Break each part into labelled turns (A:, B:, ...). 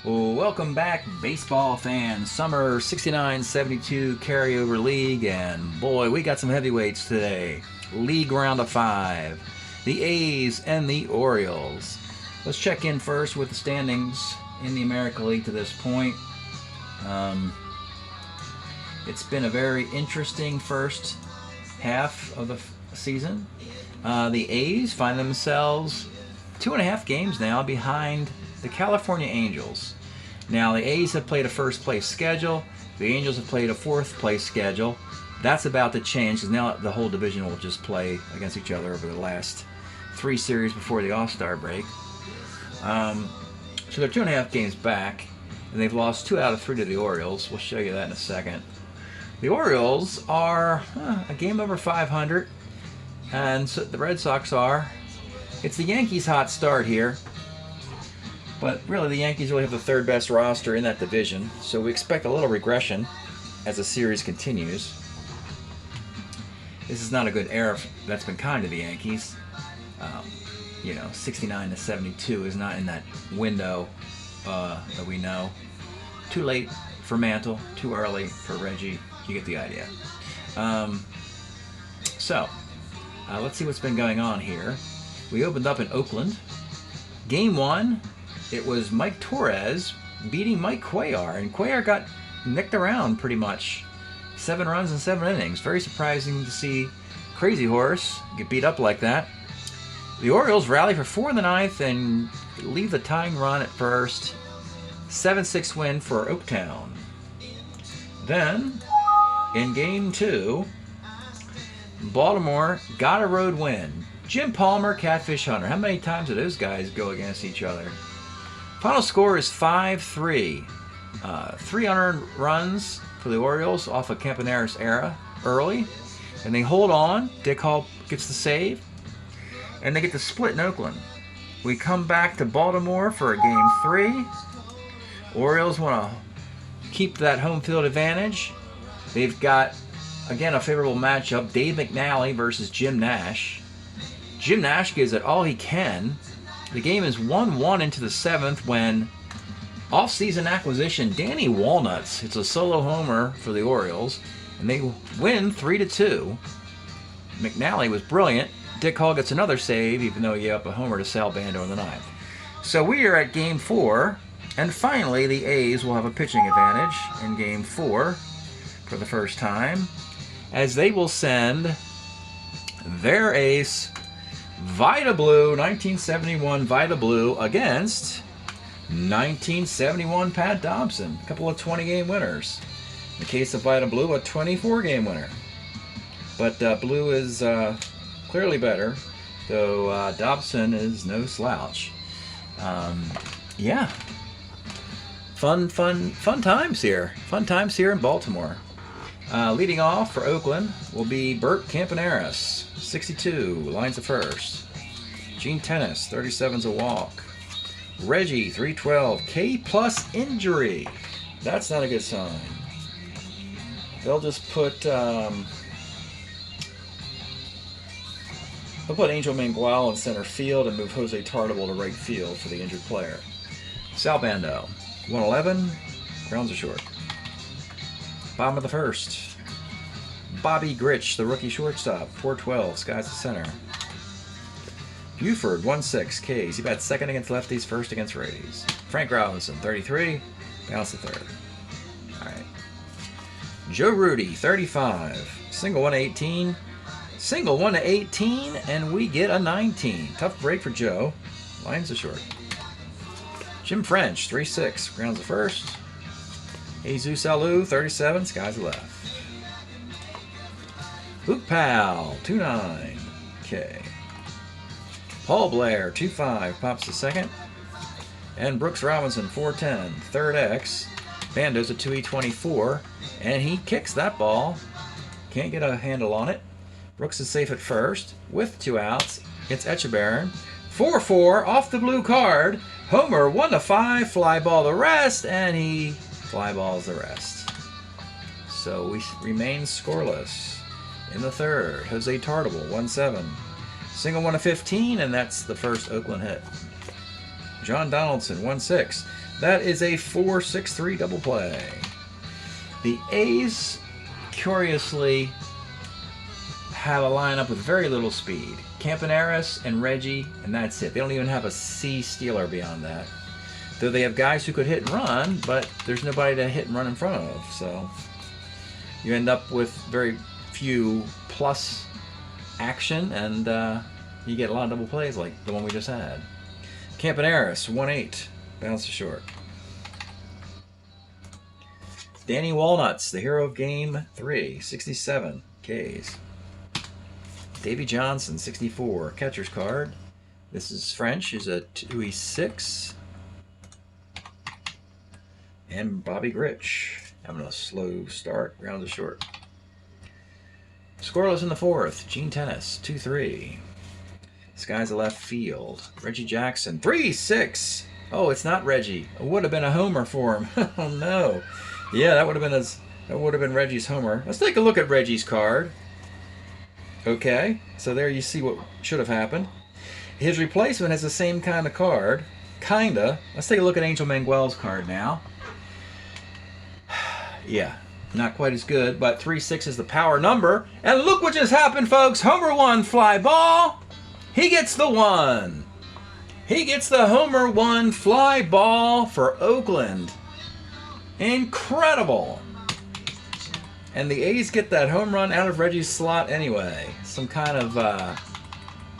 A: Welcome back, baseball fans. Summer 69-72 carryover league, and boy, we got some heavyweights today. League round of 5. The A's and the Orioles. Let's check in first with the standings in the American League to this point. It's been a very interesting first half of the season. The A's find themselves 2.5 games now behind the California Angels. Now, the A's have played a first-place schedule. The Angels have played a fourth-place schedule. That's about to change because now the whole division will just play against each other over the last 3 series before the All-Star break. So they're 2.5 games back, and they've lost 2 out of 3 to the Orioles. We'll show you that in a second. The Orioles are a game over 500, and so the Red Sox are. It's the Yankees' hot start here. But really, the Yankees really have the third best roster in that division, so we expect a little regression as the series continues. This is not a good era that's been kind to the Yankees. 69-72 is not in that window that we know. Too late for Mantle, too early for Reggie. You get the idea. Let's see what's been going on here. We opened up in Oakland. Game 1. It was Mike Torres beating Mike Cuellar, and Cuellar got nicked around pretty much. 7 runs in 7 innings. Very surprising to see Crazy Horse get beat up like that. The Orioles rally for 4 in the 9th and leave the tying run at first. 7-6 win for Oaktown. Then, in Game 2, Baltimore got a road win. Jim Palmer, Catfish Hunter. How many times do those guys go against each other? Final score is 5-3. 300 runs for the Orioles off of Campaneris era early. And they hold on. Dick Hall gets the save. And they get the split in Oakland. We come back to Baltimore for a Game 3. Orioles want to keep that home field advantage. They've got, again, a favorable matchup. Dave McNally versus Jim Nash. Jim Nash gives it all he can. The game is 1-1 into the 7th when off-season acquisition Danny Walnuts hits a solo homer for the Orioles, and they win 3-2. McNally was brilliant. Dick Hall gets another save, even though he gave up a homer to Sal Bando in the 9th. So we are at Game 4, and finally the A's will have a pitching advantage in Game 4 for the first time, as they will send their ace, Vida Blue, 1971 Vida Blue against 1971 Pat Dobson. A couple of 20-game winners. In the case of Vida Blue, a 24-game winner. But Blue is clearly better, though Dobson is no slouch. Fun times here. Fun times here in Baltimore. Leading off for Oakland will be Bert Campaneris, 62, lines the first. Gene Tennis, 37's a walk. Reggie, 312, K+ injury. That's not a good sign. They'll just put Angel Mangual in center field and move Jose Tartabull to right field for the injured player. Sal Bando, 111, grounds are short. Bottom of the first. Bobby Grich, the rookie shortstop, 412, skies to center. Buford, 1-6, Ks. He bats second against lefties, first against righties. Frank Robinson, 33, bounce to third. Alright. Joe Rudy, 35, single 1 to 18. Single 1 to 18, and we get a 19. Tough break for Joe. Lines to short. Jim French, 3-6, grounds to first. Jesus Alou, 37, skies to left. Luke Powell, 2-9, K. Paul Blair, 2-5, pops to second. And Brooks Robinson, 4-10, third X. Bando's a 2E24, and he kicks that ball. Can't get a handle on it. Brooks is safe at first with 2 outs. It's Echebarren. 4-4 off the blue card. Homer 1-5, fly ball the rest, and he fly balls the rest. So we remain scoreless. In the third, Jose Tartabull, 1-7. Single 1 to 15, and that's the first Oakland hit. John Donaldson, 1-6. That is a 4-6-3 double play. The A's, curiously, have a lineup with very little speed. Campaneris and Reggie, and that's it. They don't even have a C stealer beyond that. Though they have guys who could hit and run, but there's nobody to hit and run in front of. So you end up with very few plus action, and you get a lot of double plays like the one we just had. Campaneris, 1-8, bounce to short. Danny Walnuts, the hero of Game 3, 67 Ks. Davy Johnson, 64, catcher's card. This is French, is a 2E6. And Bobby Grich, having a slow start, round to short. Scoreless in the fourth, Gene Tennis, 2-3. Skies a left field. Reggie Jackson, 3-6. Oh, it's not Reggie. It would have been a homer for him. Oh no. Yeah, that would have been Reggie's homer. Let's take a look at Reggie's card. Okay, so there you see what should have happened. His replacement has the same kind of card. Kinda. Let's take a look at Angel Manguel's card now. Yeah, not quite as good, but 3-6 is the power number. And look what just happened, folks. Homer 1 fly ball. He gets the 1. He gets the Homer 1 fly ball for Oakland. Incredible. And the A's get that home run out of Reggie's slot anyway. Some kind of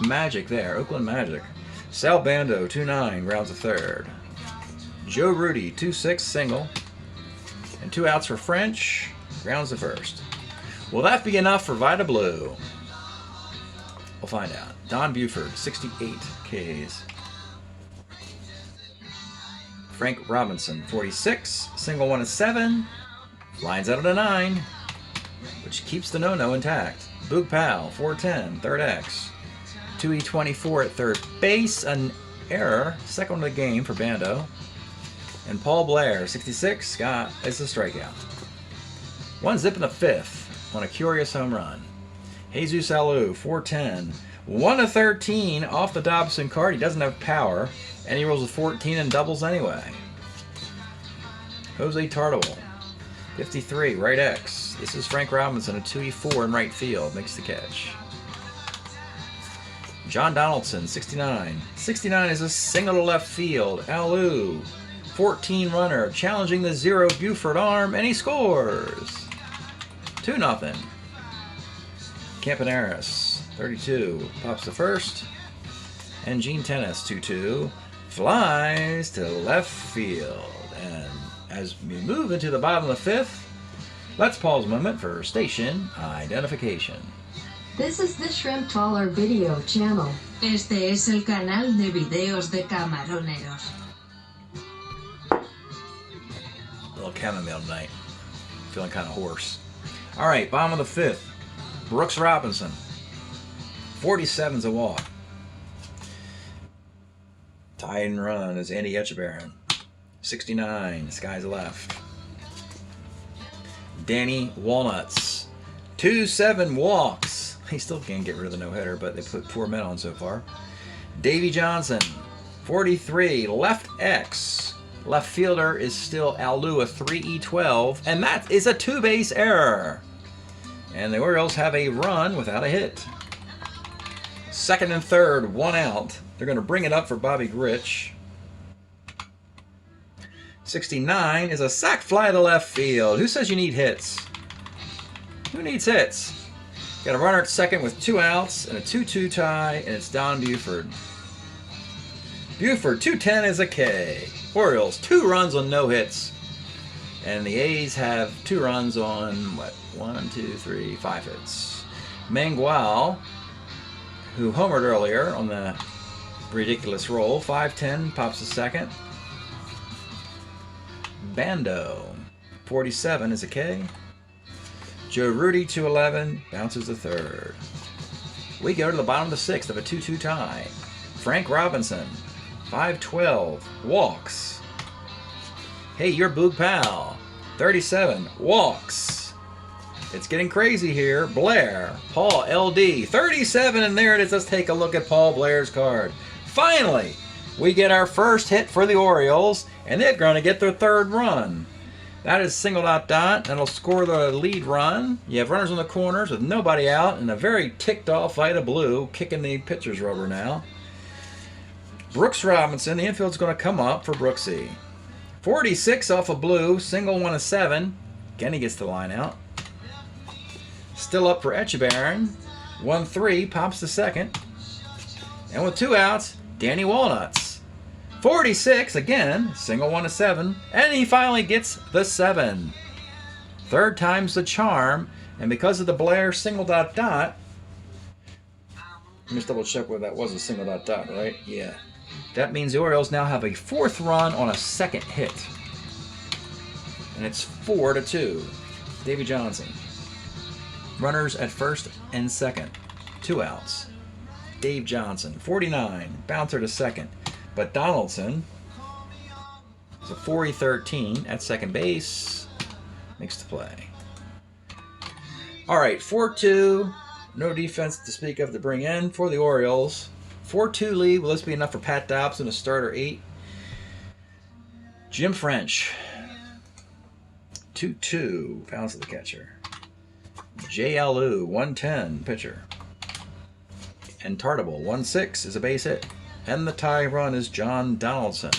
A: magic there. Oakland magic. Sal Bando, 2-9, rounds to third. Joe Rudy, 2-6, single. And 2 outs for French, rounds to first. Will that be enough for Vida Blue? We'll find out. Don Buford, 68 Ks. Frank Robinson, 46, single 1-7, lines out at a 9, which keeps the no-no intact. Boog Powell, 410, third X. 2E24 at third base, an error, second one of the game for Bando. And Paul Blair, 66, Scott, is a strikeout. 1 zip in the fifth on a curious home run. Jesus Alou, 410, 1-13 off the Dobson card. He doesn't have power, and he rolls a 14 and doubles anyway. Jose Tartabull, 53, right X. This is Frank Robinson, a 2E4 in right field, makes the catch. John Donaldson, 69. 69 is a single to left field. Alou, 14 runner, challenging the 0 Buford arm, and he scores. 2-0. Campaneris, 32, pops the first. And Gene Tennis, 2-2, flies to left field. And as we move into the bottom of the fifth, let's pause a moment for station identification.
B: This is the Shrimp Trawler video channel.
C: Este es el canal de videos de camaroneros.
A: A little chamomile tonight. Feeling kind of hoarse. All right, bottom of the fifth. Brooks Robinson. 47's a walk. Tied and run is Andy Etchebarren. 69, skies left. Danny Walnuts. 2-7 walks. He still can't get rid of the no-hitter, but they put 4 men on so far. Davy Johnson. 43, left X. Left fielder is still Alou, a 3E12, and that is a 2-base error. And the Orioles have a run without a hit. Second and third, 1 out. They're going to bring it up for Bobby Grich. 69 is a sac fly to left field. Who says you need hits? Who needs hits? Got a runner at second with 2 outs and a 2-2 tie, and it's Don Buford. Buford, 210 is a K. Orioles, 2 runs on no hits. And the A's have 2 runs on, 5 hits. Manguel, who homered earlier on the ridiculous roll, 5-10, pops the second. Bando, 47 is a K. Joe Rudy, 211, bounces the third. We go to the bottom of the sixth of a 2-2 tie. Frank Robinson, 512, walks. Hey, you're Boog Powell, 37, walks. It's getting crazy here. Blair, Paul, LD, 37, and there it is. Let's take a look at Paul Blair's card. Finally, we get our first hit for the Orioles, and they're going to get their third run. That is single dot. That'll score the lead run. You have runners on the corners with nobody out, and a very ticked off Vida Blue kicking the pitcher's rubber now. Brooks Robinson, the infield's going to come up for Brooksy. 46 off of Blue, single 1-7. Again, he gets the line out. Still up for Echebarren. 1-3, pops to second. And with 2 outs, Danny Walnuts. 46 again, single 1-7, and he finally gets the 7. Third time's the charm, and because of the Blair single dot. Let me just double check whether that was a single dot, right? Yeah. That means the Orioles now have a 4th run on a second hit. And it's 4-2. Davy Johnson. Runners at first and second. 2 outs. Dave Johnson, 49, bouncer to second. But Donaldson is a 4-13 at second base. Makes the play. All right, 4-2. No defense to speak of to bring in for the Orioles. 4-2 lead. Will this be enough for Pat Dobson to starter 8? Jim French. 2-2. Pounds to the catcher. J.L.U. 110 pitcher. And Tartable 1-6 is a base hit. And the tie run is John Donaldson.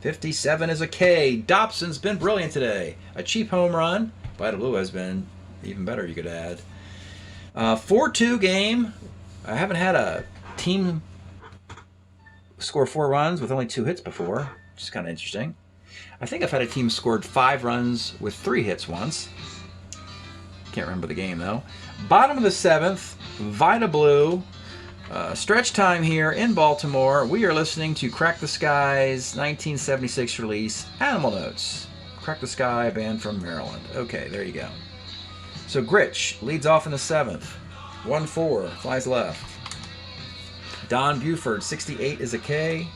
A: 57 is a K. Dobson's been brilliant today. A cheap home run. Vida Blue has been even better, you could add. 4-2 game. I haven't had a team score 4 runs with only 2 hits before, which is kind of interesting. I think I've had a team scored 5 runs with 3 hits once. Can't remember the game though. Bottom of the 7th, Vida Blue. Stretch time here in Baltimore. We are listening to Crack the Sky's 1976 release, Animal Notes. Crack the Sky, a band from Maryland. Okay, there you go. So Gritch leads off in the 7th. 1-4, flies left. Don Buford, 68 is a K.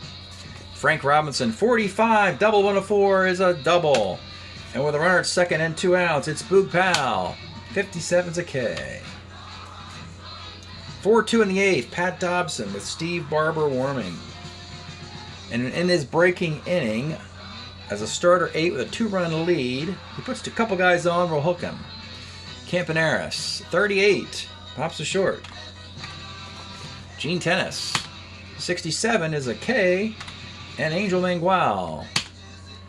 A: Frank Robinson, 45, double 1-4 is a double. And with a runner at second and 2 outs, it's Boog Powell. 57 is a K. 4-2 in the 8th, Pat Dobson with Steve Barber warming. And in his breaking inning, as a starter 8 with a 2-run lead, he puts a couple guys on, we'll hook him. Campaneris, 38, pops to short. Gene Tennis, 67 is a K. And Angel Mangual,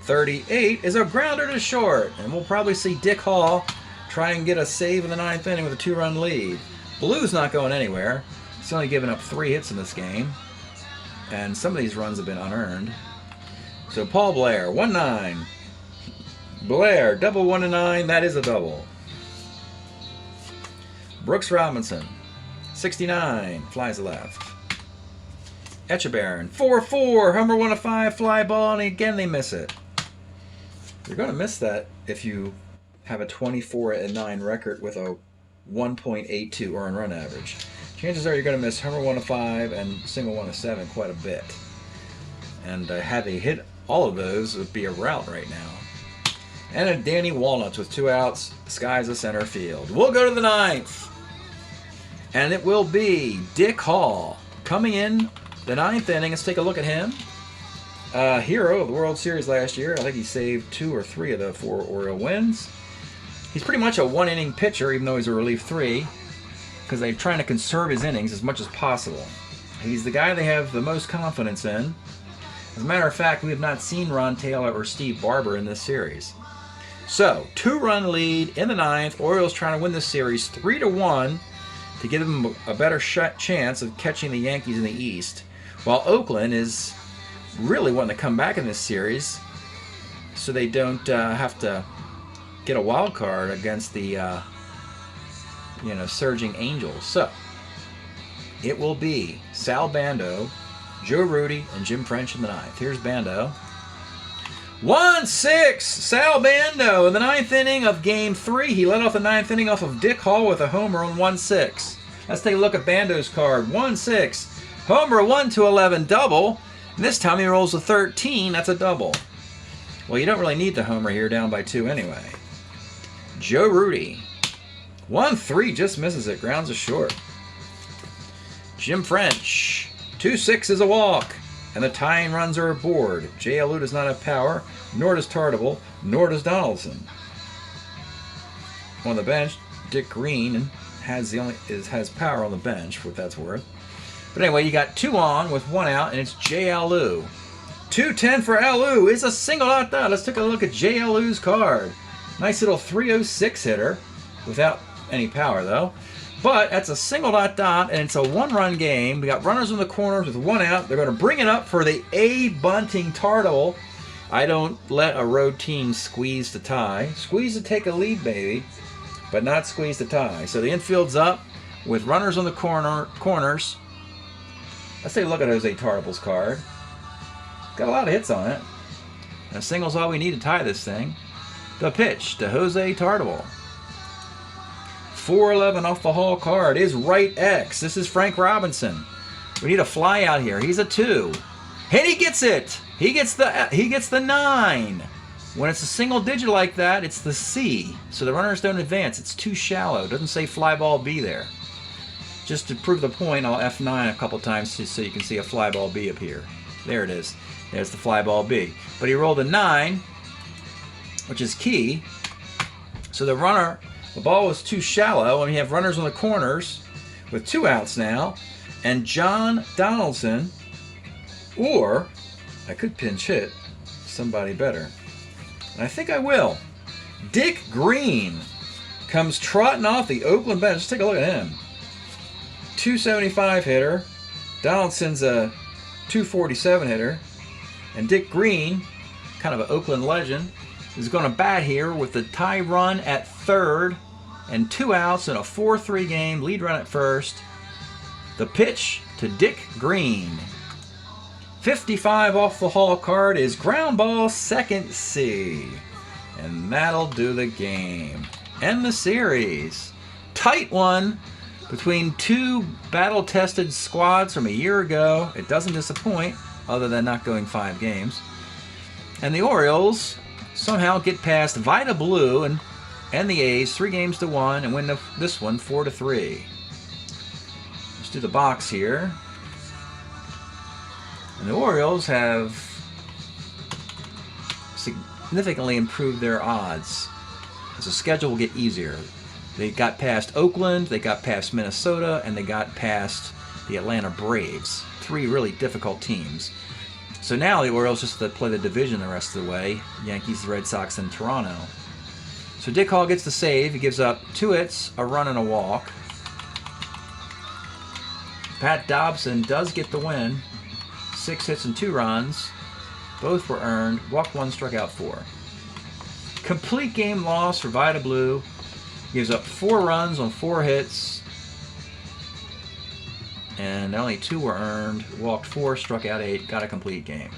A: 38 is a grounder to short. And we'll probably see Dick Hall try and get a save in the 9th inning with a 2-run lead. Blue's not going anywhere. He's only given up 3 hits in this game. And some of these runs have been unearned. So Paul Blair, 1-9. Blair, double 1-9. That is a double. Brooks Robinson, 69. Flies left. Echebarren, 4-4. Homer 1-5. Fly ball. And again they miss it. You're going to miss that if you have a 24-9 record with a 1.82 earned run average. Chances are you're going to miss Homer 1-5 and single 1-7 quite a bit. And had they hit all of those, it would be a rout right now. And a Danny Walnuts with 2 outs, skies the center field. We'll go to the 9th. And it will be Dick Hall coming in the 9th inning. Let's take a look at him. Hero of the World Series last year. I think he saved 2 or 3 of the 4 Oriole wins. He's pretty much a 1-inning pitcher, even though he's a relief 3, because they're trying to conserve his innings as much as possible. He's the guy they have the most confidence in. As a matter of fact, we have not seen Ron Taylor or Steve Barber in this series. So, 2-run lead in the 9th. Orioles trying to win this series 3-1 to give them a better chance of catching the Yankees in the East, while Oakland is really wanting to come back in this series so they don't have to get a wild card against the surging Angels. So it will be Sal Bando, Joe Rudy, and Jim French in the 9th. Here's Bando. 1-6, Sal Bando in the 9th inning of Game 3. He led off the 9th inning off of Dick Hall with a homer on 1-6. Let's take a look at Bando's card. 1-6, homer 1-11 double. And this time he rolls a 13. That's a double. Well, you don't really need the homer here, down by 2 anyway. Joe Rudy, 1-3, just misses it, grounds a short. Jim French, 2-6 is a walk. And the tying runs are aboard. JLU does not have power, nor does Tartable, nor does Donaldson. On the bench, Dick Green has power on the bench, for what that's worth. But anyway, you got 2 on with 1 out, and it's JLU. 210 for LU is a single out. Let's take a look at JLU's card. Nice little 306 hitter, without any power though. But that's a single dot, and it's a 1-run game. We got runners in the corners with 1 out. They're going to bring it up for the A bunting Tartle. I don't let a road team squeeze to tie. Squeeze to take a lead, baby, but not squeeze to tie. So the infield's up with runners on the corners. Let's take a look at Jose Tartable's card. Got a lot of hits on it. And a single's all we need to tie this thing. The pitch to Jose Tartable. 411 off the Hall card is right X. This is Frank Robinson. We need a fly out here. He's a 2. And he gets it. He gets the 9. When it's a single digit like that, it's the C. So the runners don't advance. It's too shallow. It doesn't say fly ball B there. Just to prove the point, I'll F9 a couple times just so you can see a fly ball B appear. There it is. There's the fly ball B. But he rolled a 9, which is key. So the ball was too shallow, and we have runners on the corners with 2 outs now. And John Donaldson, or I could pinch hit somebody better. And I think I will. Dick Green comes trotting off the Oakland bench. Let's take a look at him. 275 hitter. Donaldson's a 247 hitter. And Dick Green, kind of an Oakland legend, is going to bat here with the tie run at third and 2 outs in a 4-3 game, lead run at first. The pitch to Dick Green. 55 off the Hall card is ground ball, second C. And that'll do the game. End the series. Tight one between 2 battle-tested squads from a year ago. It doesn't disappoint, other than not going 5 games. And the Orioles somehow get past Vita Blue and the A's 3-1 and win this one 4-3. Let's do the box here. And the Orioles have significantly improved their odds, as the schedule will get easier. They got past Oakland, they got past Minnesota, and they got past the Atlanta Braves. 3 really difficult teams. So now the Orioles just have to play the division the rest of the way. Yankees, the Red Sox, and Toronto. So Dick Hall gets the save. He gives up 2 hits, a run, and a walk. Pat Dobson does get the win. 6 hits and 2 runs. Both were earned. Walked 1, struck out 4. Complete game loss for Vita Blue. Gives up 4 runs on 4 hits. And only 2 were earned. Walked 4, struck out 8. Got a complete game.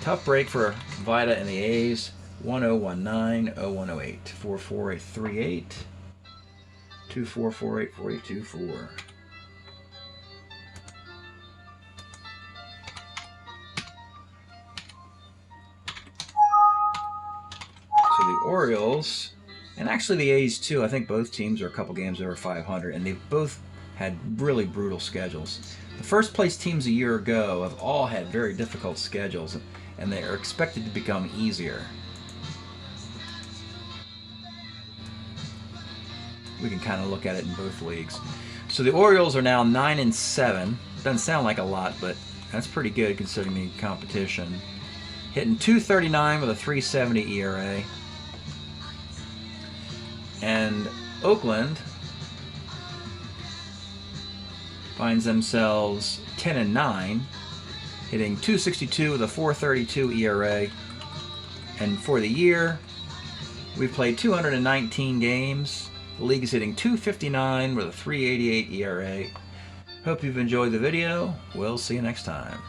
A: Tough break for Vita and the A's. 1019 0108 44838 2448 4824. So the Orioles, and actually the A's too, I think both teams are a couple games over 500, and they've both had really brutal schedules. The first place teams a year ago have all had very difficult schedules, and they are expected to become easier. We can kind of look at it in both leagues. So the Orioles are now 9-7. Doesn't sound like a lot, but that's pretty good considering the competition. Hitting .239 with a .370 ERA. And Oakland finds themselves 10-9, hitting .262 with a .432 ERA. And for the year, we've played 219 games. The league is hitting .259 with a .388 ERA. Hope you've enjoyed the video. We'll see you next time.